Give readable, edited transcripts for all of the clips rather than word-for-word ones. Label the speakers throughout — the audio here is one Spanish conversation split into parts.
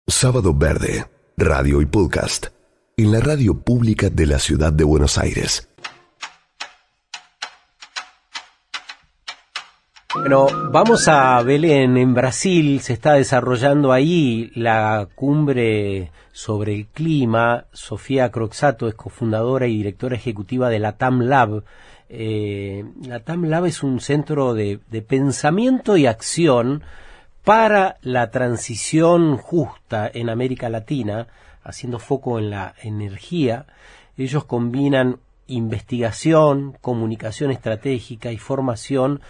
Speaker 1: Sábado Verde, radio y podcast, en la radio pública de la ciudad de Buenos Aires.
Speaker 2: Bueno, vamos a Belén, en Brasil. Se está desarrollando ahí la cumbre sobre el clima. Sofía Croxatto es cofundadora y directora ejecutiva de LATAM Lab. LATAM Lab es un centro de pensamiento y acción para la transición justa en América Latina, haciendo foco en la energía. Ellos combinan investigación, comunicación estratégica y formación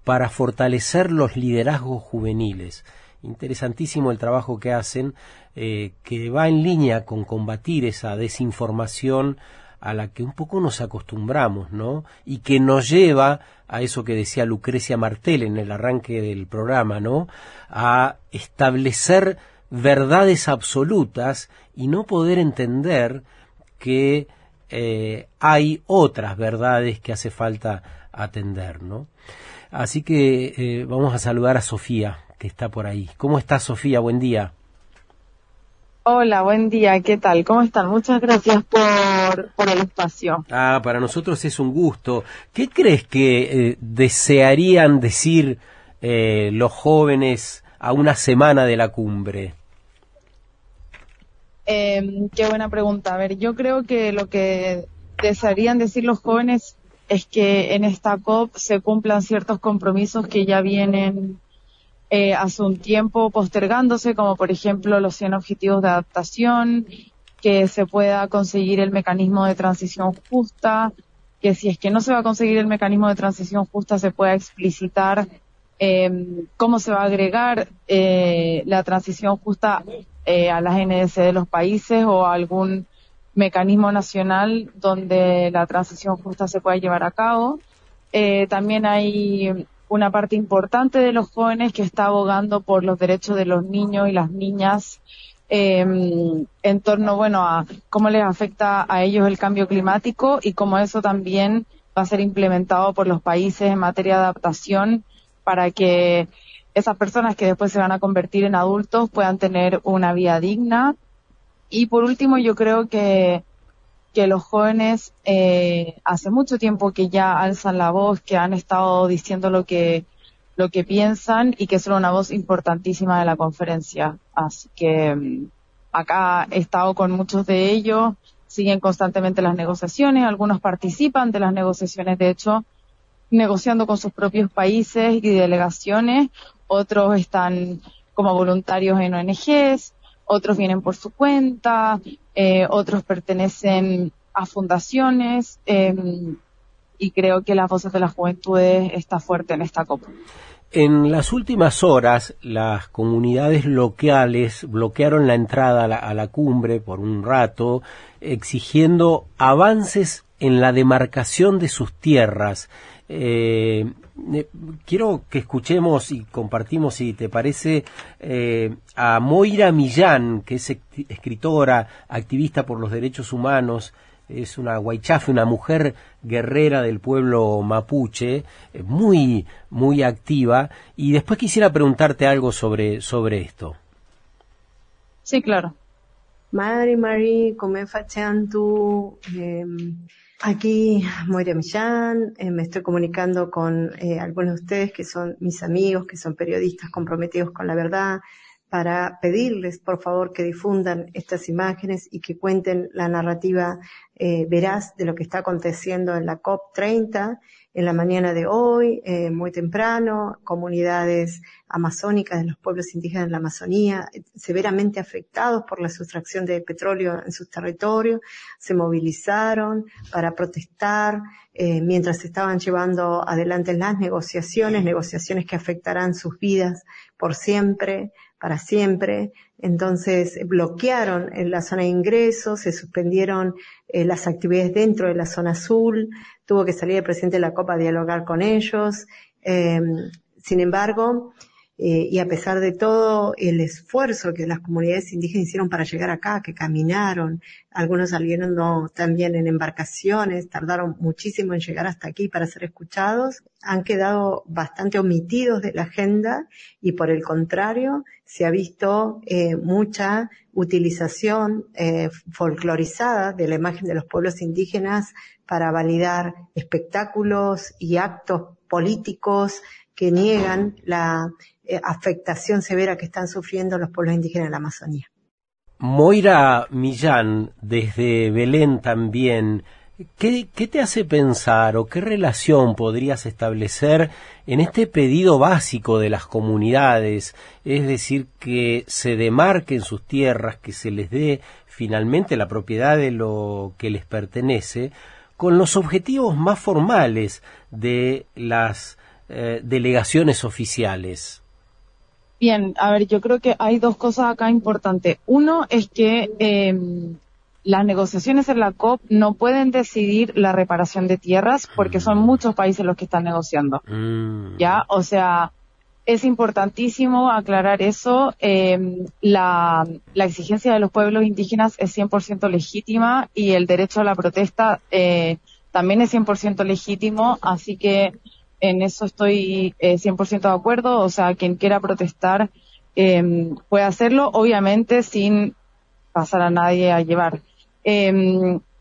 Speaker 2: para fortalecer los liderazgos juveniles. Interesantísimo el trabajo que hacen, que va en línea con combatir esa desinformación a la que un poco nos acostumbramos, ¿no? Y que nos lleva a eso que decía Lucrecia Martel en el arranque del programa, ¿no? A establecer verdades absolutas y no poder entender que hay otras verdades que hace falta atender, ¿no? Así que vamos a saludar a Sofía, que está por ahí. ¿Cómo estás, Sofía? Buen día.
Speaker 3: Hola, buen día, ¿qué tal? ¿Cómo están? Muchas gracias por el espacio.
Speaker 2: Para nosotros es un gusto. ¿Qué crees que desearían decir los jóvenes a una semana de la cumbre?
Speaker 3: Qué buena pregunta. A ver, yo creo que lo que desearían decir los jóvenes es que en esta COP se cumplan ciertos compromisos que ya vienen hace un tiempo postergándose, como por ejemplo los 100 objetivos de adaptación, que se pueda conseguir el mecanismo de transición justa, que si es que no se va a conseguir el mecanismo de transición justa se pueda explicitar cómo se va a agregar la transición justa a las NDC de los países o a algún mecanismo nacional donde la transición justa se pueda llevar a cabo. También hay una parte importante de los jóvenes que está abogando por los derechos de los niños y las niñas en torno, bueno, a cómo les afecta a ellos el cambio climático y cómo eso también va a ser implementado por los países en materia de adaptación para que esas personas que después se van a convertir en adultos puedan tener una vida digna. Y por último, yo creo que los jóvenes hace mucho tiempo que ya alzan la voz, que han estado diciendo lo que piensan y que son una voz importantísima de la conferencia. Así que acá he estado con muchos de ellos, siguen constantemente las negociaciones, algunos participan de las negociaciones, de hecho, negociando con sus propios países y delegaciones, otros están como voluntarios en ONGs, otros vienen por su cuenta, otros pertenecen a fundaciones, y creo que las voces de las juventudes está fuerte en esta COP.
Speaker 2: En las últimas horas, las comunidades locales bloquearon la entrada a la cumbre por un rato, exigiendo avances en la demarcación de sus tierras. Quiero que escuchemos y compartimos, si te parece, a Moira Millán, que es escritora, activista por los derechos humanos, es una huaychafe, una mujer guerrera del pueblo mapuche, muy, muy activa, y después quisiera preguntarte algo sobre esto.
Speaker 3: Sí, claro.
Speaker 4: Mari, come facciam tu? Aquí, Moira Millán, me estoy comunicando con algunos de ustedes que son mis amigos, que son periodistas comprometidos con la verdad, para pedirles, por favor, que difundan estas imágenes y que cuenten la narrativa veraz de lo que está aconteciendo en la COP30, en la mañana de hoy, muy temprano, comunidades amazónicas de los pueblos indígenas de la Amazonía, severamente afectados por la sustracción de petróleo en sus territorios, se movilizaron para protestar mientras se estaban llevando adelante las negociaciones que afectarán sus vidas por siempre, para siempre. Entonces bloquearon en la zona de ingreso, se suspendieron las actividades dentro de la zona azul, tuvo que salir el presidente de la COP a dialogar con ellos. Sin embargo, y a pesar de todo el esfuerzo que las comunidades indígenas hicieron para llegar acá, que caminaron, algunos salieron también en embarcaciones, tardaron muchísimo en llegar hasta aquí para ser escuchados, han quedado bastante omitidos de la agenda y por el contrario se ha visto mucha utilización folclorizada de la imagen de los pueblos indígenas para validar espectáculos y actos políticos que niegan la afectación severa que están sufriendo los pueblos indígenas en la Amazonía.
Speaker 2: Moira Millán, desde Belén también, ¿qué te hace pensar o qué relación podrías establecer en este pedido básico de las comunidades? Es decir, que se demarquen sus tierras, que se les dé finalmente la propiedad de lo que les pertenece, con los objetivos más formales de las delegaciones oficiales.
Speaker 3: Bien, a ver, yo creo que hay dos cosas acá importantes. Uno es que las negociaciones en la COP no pueden decidir la reparación de tierras porque son muchos países los que están negociando. ¿Ya? O sea, es importantísimo aclarar eso. La exigencia de los pueblos indígenas es 100% legítima y el derecho a la protesta también es 100% legítimo, así que en eso estoy 100% de acuerdo. O sea, quien quiera protestar puede hacerlo, obviamente sin pasar a nadie a llevar.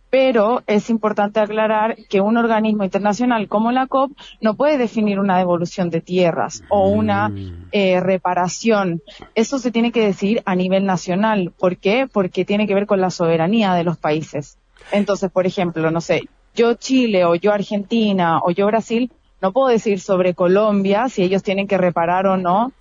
Speaker 3: Pero es importante aclarar que un organismo internacional como la COP no puede definir una devolución de tierras o una reparación. Eso se tiene que decidir a nivel nacional. ¿Por qué? Porque tiene que ver con la soberanía de los países. Entonces, por ejemplo, no sé, yo Chile o yo Argentina o yo Brasil no puedo decir sobre Colombia si ellos tienen que reparar o no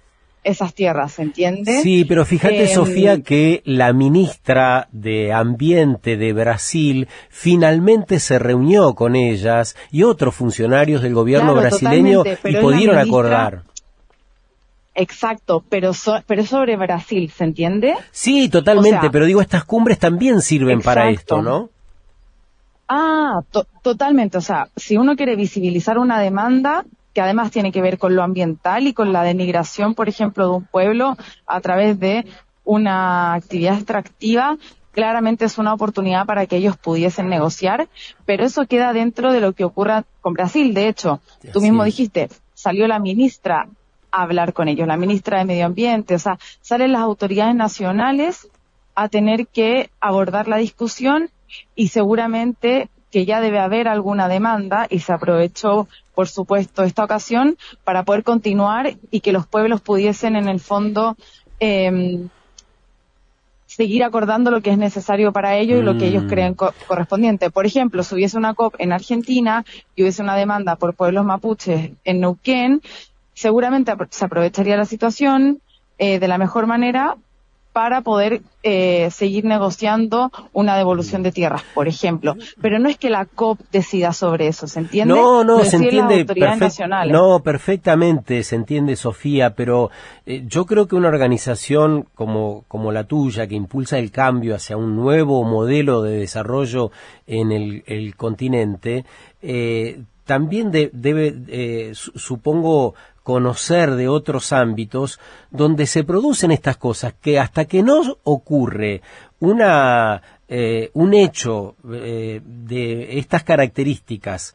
Speaker 3: esas tierras, ¿se entiende?
Speaker 2: Sí, pero fíjate, Sofía, que la ministra de Ambiente de Brasil finalmente se reunió con ellas y otros funcionarios del gobierno brasileño y pudieron acordar.
Speaker 3: Exacto, pero es sobre Brasil, ¿se entiende?
Speaker 2: Sí, totalmente, o sea, pero digo, estas cumbres también sirven para esto, ¿no?
Speaker 3: Totalmente. O sea, si uno quiere visibilizar una demanda que además tiene que ver con lo ambiental y con la denigración, por ejemplo, de un pueblo a través de una actividad extractiva, claramente es una oportunidad para que ellos pudiesen negociar, pero eso queda dentro de lo que ocurra con Brasil. De hecho, tú mismo dijiste, salió la ministra a hablar con ellos, la ministra de Medio Ambiente, o sea, salen las autoridades nacionales a tener que abordar la discusión y seguramente que ya debe haber alguna demanda y se aprovechó, por supuesto, esta ocasión para poder continuar y que los pueblos pudiesen, en el fondo, seguir acordando lo que es necesario para ellos y lo que ellos creen correspondiente. Por ejemplo, si hubiese una COP en Argentina y hubiese una demanda por pueblos mapuches en Neuquén, seguramente se aprovecharía la situación de la mejor manera para poder seguir negociando una devolución de tierras, por ejemplo. Pero no es que la COP decida sobre eso, ¿se entiende?
Speaker 2: No, se entiende
Speaker 3: perfectamente,
Speaker 2: se entiende, Sofía, pero yo creo que una organización como la tuya, que impulsa el cambio hacia un nuevo modelo de desarrollo en el continente, también debe, supongo, conocer de otros ámbitos donde se producen estas cosas, que hasta que no ocurre un hecho de estas características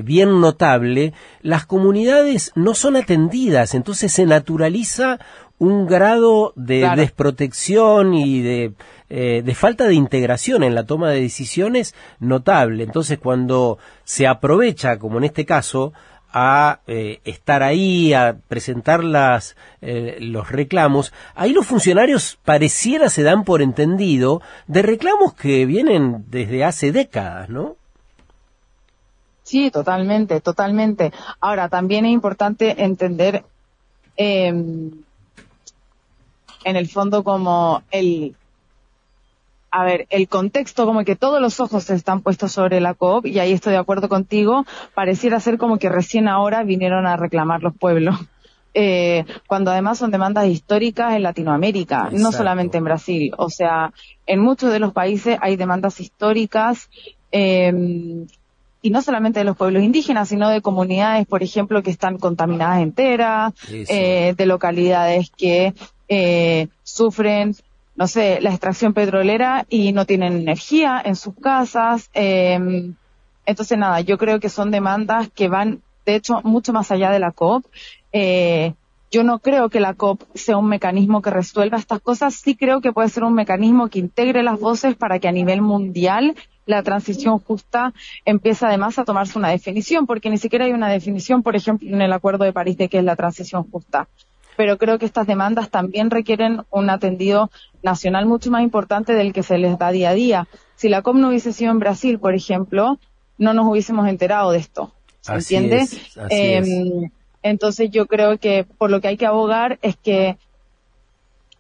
Speaker 2: bien notable, las comunidades no son atendidas, entonces se naturaliza un grado de desprotección y de falta de integración en la toma de decisiones notable. Entonces, cuando se aprovecha, como en este caso, a estar ahí, a presentar los reclamos, ahí los funcionarios pareciera se dan por entendido de reclamos que vienen desde hace décadas, ¿no?
Speaker 3: Sí, totalmente. Ahora, también es importante entender en el fondo como el contexto, como que todos los ojos están puestos sobre la COP, y ahí estoy de acuerdo contigo, pareciera ser como que recién ahora vinieron a reclamar los pueblos, cuando además son demandas históricas en Latinoamérica, no solamente en Brasil. O sea, en muchos de los países hay demandas históricas y no solamente de los pueblos indígenas, sino de comunidades, por ejemplo, que están contaminadas enteras, de localidades que sufren, no sé, la extracción petrolera y no tienen energía en sus casas. Entonces, nada, yo creo que son demandas que van, de hecho, mucho más allá de la COP. Yo no creo que la COP sea un mecanismo que resuelva estas cosas, sí creo que puede ser un mecanismo que integre las voces para que a nivel mundial la transición justa empiece además a tomarse una definición, porque ni siquiera hay una definición, por ejemplo, en el Acuerdo de París de qué es la transición justa. Pero creo que estas demandas también requieren un atendido nacional mucho más importante del que se les da día a día. Si la COP no hubiese sido en Brasil, por ejemplo, no nos hubiésemos enterado de esto. ¿Se entiende?
Speaker 2: Así es.
Speaker 3: Entonces yo creo que por lo que hay que abogar es que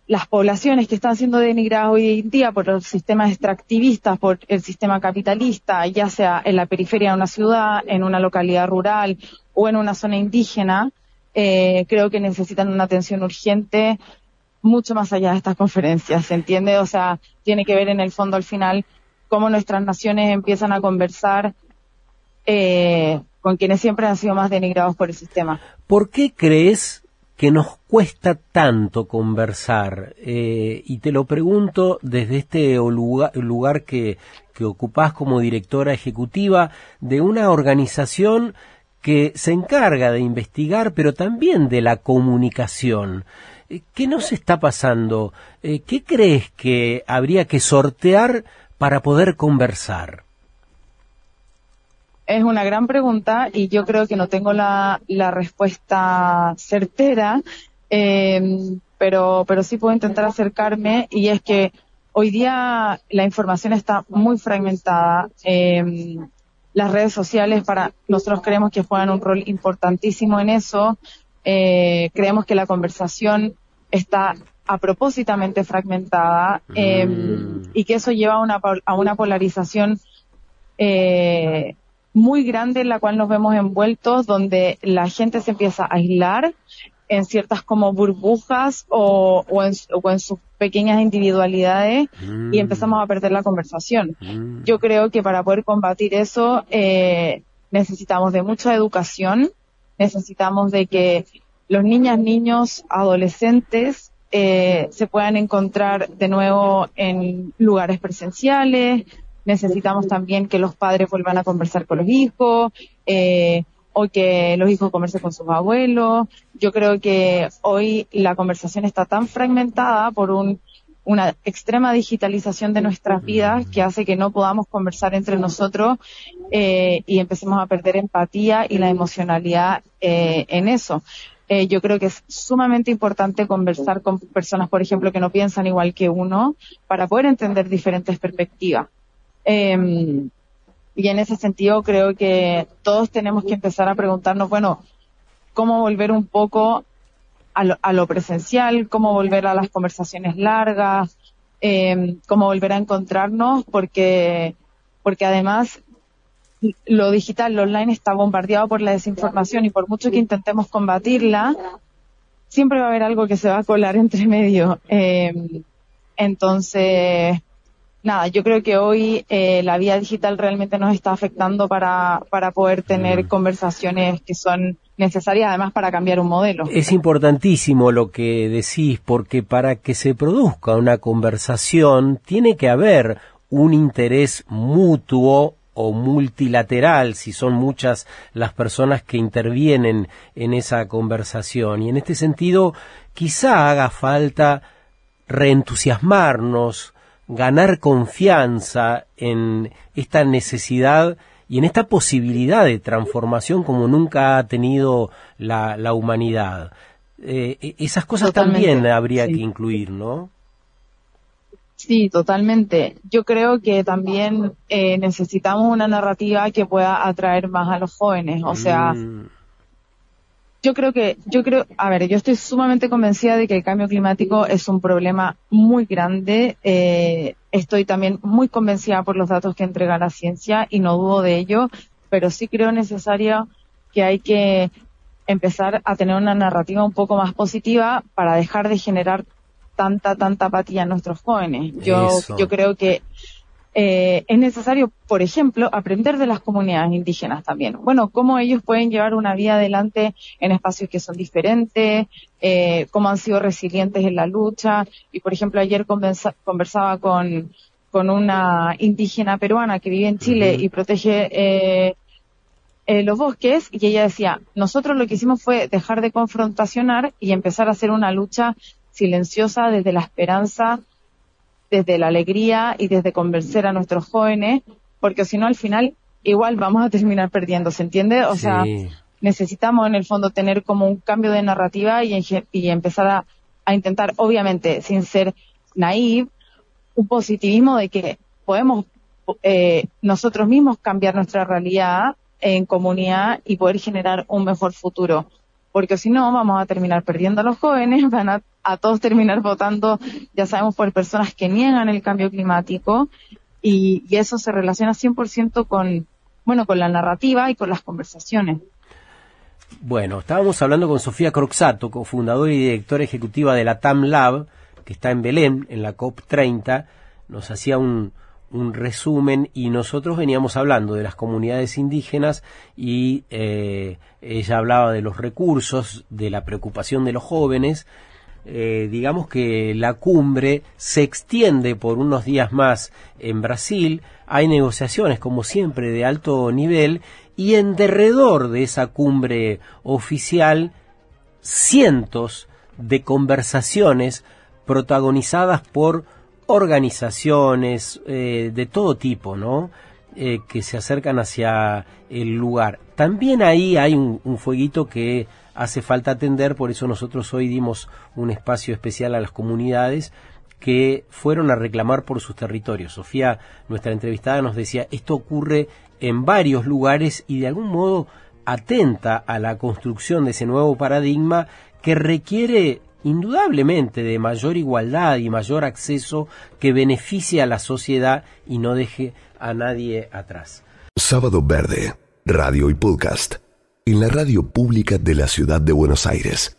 Speaker 3: las poblaciones que están siendo denigradas hoy en día por los sistemas extractivistas, por el sistema capitalista, ya sea en la periferia de una ciudad, en una localidad rural o en una zona indígena, creo que necesitan una atención urgente mucho más allá de estas conferencias, ¿se entiende? O sea, tiene que ver en el fondo al final cómo nuestras naciones empiezan a conversar con quienes siempre han sido más denigrados por el sistema.
Speaker 2: ¿Por qué crees que nos cuesta tanto conversar? Y te lo pregunto desde este lugar que ocupás como directora ejecutiva de una organización que se encarga de investigar, pero también de la comunicación. ¿Qué nos está pasando? ¿Qué crees que habría que sortear para poder conversar?
Speaker 3: Es una gran pregunta y yo creo que no tengo la respuesta certera, pero sí puedo intentar acercarme, y es que hoy día la información está muy fragmentada. Las redes sociales nosotros creemos que juegan un rol importantísimo en eso. Creemos que la conversación está propósitamente fragmentada y que eso lleva a una polarización muy grande en la cual nos vemos envueltos, donde la gente se empieza a aislar en ciertas como burbujas o en sus pequeñas individualidades y empezamos a perder la conversación. Yo creo que para poder combatir eso necesitamos de mucha educación, necesitamos de que los niños, adolescentes se puedan encontrar de nuevo en lugares presenciales. Necesitamos también que los padres vuelvan a conversar con los hijos, o que los hijos conversen con sus abuelos. Yo creo que hoy la conversación está tan fragmentada por una extrema digitalización de nuestras vidas que hace que no podamos conversar entre nosotros y empecemos a perder empatía y la emocionalidad en eso. Yo creo que es sumamente importante conversar con personas, por ejemplo, que no piensan igual que uno, para poder entender diferentes perspectivas. Y en ese sentido creo que todos tenemos que empezar a preguntarnos, bueno, ¿cómo volver un poco a lo presencial? ¿Cómo volver a las conversaciones largas? ¿Cómo volver a encontrarnos? Porque además lo digital, lo online está bombardeado por la desinformación y por mucho que intentemos combatirla, siempre va a haber algo que se va a colar entre medio. Entonces, nada, yo creo que hoy la vía digital realmente nos está afectando para poder tener conversaciones que son necesarias además para cambiar un modelo.
Speaker 2: Es importantísimo lo que decís, porque para que se produzca una conversación tiene que haber un interés mutuo o multilateral, si son muchas las personas que intervienen en esa conversación. Y en este sentido, quizá haga falta reentusiasmarnos, ganar confianza en esta necesidad y en esta posibilidad de transformación como nunca ha tenido la humanidad. Esas cosas totalmente, también habría que incluir, ¿no?
Speaker 3: Sí, totalmente. Yo creo que también necesitamos una narrativa que pueda atraer más a los jóvenes. O sea, yo estoy sumamente convencida de que el cambio climático es un problema muy grande. Estoy también muy convencida por los datos que entrega la ciencia y no dudo de ello, pero sí creo necesario que hay que empezar a tener una narrativa un poco más positiva para dejar de generar tanta apatía en nuestros jóvenes. Yo creo que es necesario, por ejemplo, aprender de las comunidades indígenas también. Bueno, cómo ellos pueden llevar una vida adelante en espacios que son diferentes, cómo han sido resilientes en la lucha. Y, por ejemplo, ayer conversaba con una indígena peruana que vive en Chile y protege los bosques, y ella decía, nosotros lo que hicimos fue dejar de confrontacionar y empezar a hacer una lucha silenciosa desde la esperanza, desde la alegría y desde convencer a nuestros jóvenes, porque si no al final igual vamos a terminar perdiendo, ¿se entiende? O sea, necesitamos en el fondo tener como un cambio de narrativa y empezar a intentar, obviamente, sin ser naive, un positivismo de que podemos nosotros mismos cambiar nuestra realidad en comunidad y poder generar un mejor futuro. Porque si no, vamos a terminar perdiendo a los jóvenes, van a todos terminar votando, ya sabemos, por personas que niegan el cambio climático, y eso se relaciona 100% con la narrativa y con las conversaciones.
Speaker 2: Bueno, estábamos hablando con Sofía Croxatto, cofundadora y directora ejecutiva de la TAM Lab, que está en Belén, en la COP30, nos hacía un resumen, y nosotros veníamos hablando de las comunidades indígenas y ella hablaba de los recursos, de la preocupación de los jóvenes. Digamos que la cumbre se extiende por unos días más en Brasil, hay negociaciones como siempre de alto nivel, y en derredor de esa cumbre oficial cientos de conversaciones protagonizadas por organizaciones de todo tipo, ¿no? Que se acercan hacia el lugar. También ahí hay un fueguito que hace falta atender, por eso nosotros hoy dimos un espacio especial a las comunidades que fueron a reclamar por sus territorios. Sofía, nuestra entrevistada, nos decía, esto ocurre en varios lugares y de algún modo atenta a la construcción de ese nuevo paradigma que requiere indudablemente de mayor igualdad y mayor acceso que beneficie a la sociedad y no deje a nadie atrás.
Speaker 1: Sábado Verde, radio y podcast, en la radio pública de la ciudad de Buenos Aires.